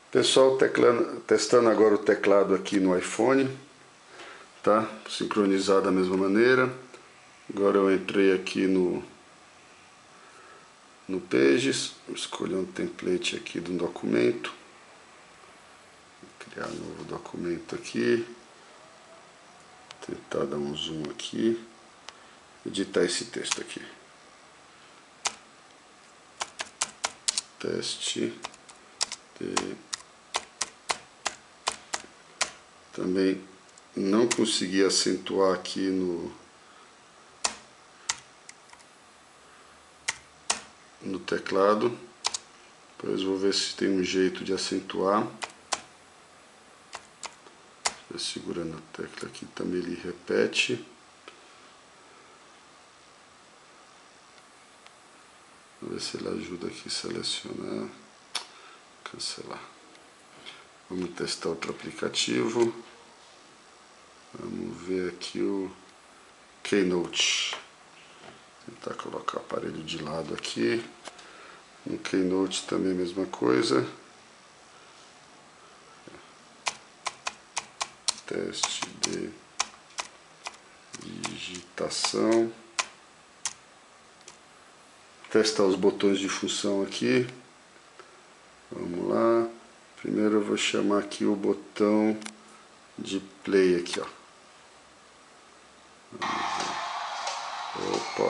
Pessoal, testando agora o teclado aqui no iPhone, tá? Sincronizado da mesma maneira. Agora eu entrei aqui no Pages, escolhi um template aqui de um documento, vou criar um novo documento aqui, tentar dar um zoom aqui, editar esse texto aqui. Teste de... Também não consegui acentuar aqui no teclado. Depois vou ver se tem um jeito de acentuar. Segurando a tecla aqui também ele repete. Vou ver se ele ajuda aqui a selecionar. Cancelar. Vamos testar outro aplicativo. Vamos ver aqui o Keynote. Tentar colocar o aparelho de lado aqui. No Keynote também a mesma coisa. Teste de digitação. Testar os botões de função aqui. Vamos lá. Primeiro eu vou chamar aqui o botão de play aqui, ó. Opa.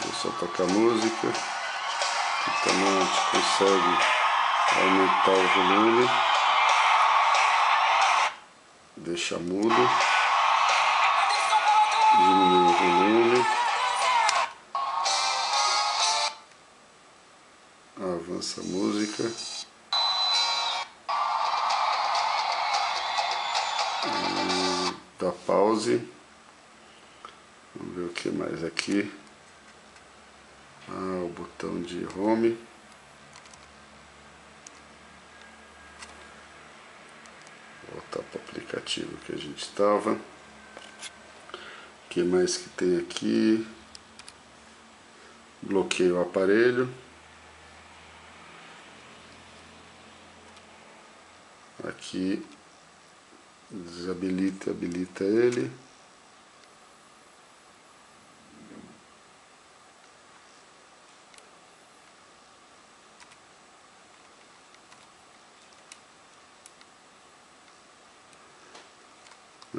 Vou só tocar música. Aqui também a gente consegue aumentar o volume. Deixa mudo. Diminuir o volume. Avança a música. Dá pause. Vamos ver o que mais aqui. O botão de home. Voltar para o aplicativo que a gente estava. O que mais que tem aqui? Bloqueio o aparelho. Aqui desabilita e habilita ele.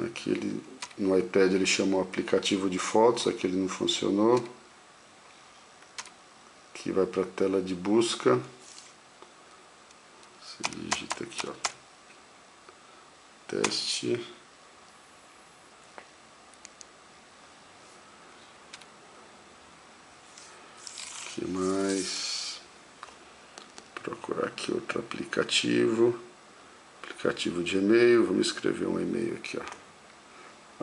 Aqui no iPad ele chamou aplicativo de fotos, aqui ele não funcionou. Aqui vai para a tela de busca. Você digita aqui, ó. Teste. O que mais? Procurar aqui outro aplicativo. Aplicativo de e-mail. Vamos escrever um e-mail aqui, ó.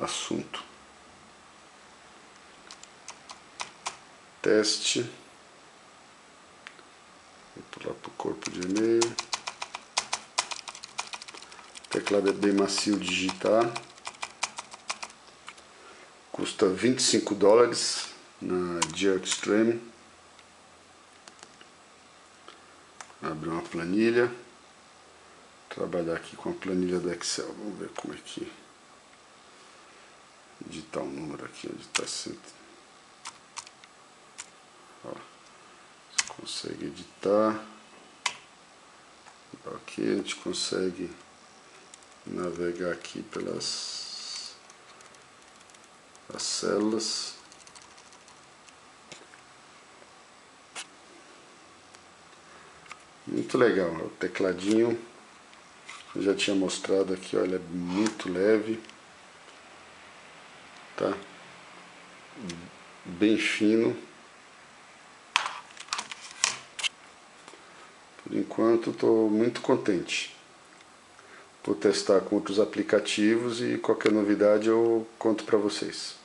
Assunto. Teste. Vou pular para o corpo de e-mail. O teclado é bem macio de digitar. Custa $25 na Jerkstream. Abre uma planilha. Trabalhar aqui com a planilha do Excel. Vamos ver como é que... Digitar um número aqui onde está sendo. Você consegue editar. Aqui a gente consegue navegar aqui pelas as células. Muito legal, o tecladinho. Eu já tinha mostrado aqui, olha, é muito leve. Tá? Bem fino. Por enquanto estou muito contente. Vou testar com outros aplicativos e qualquer novidade eu conto para vocês.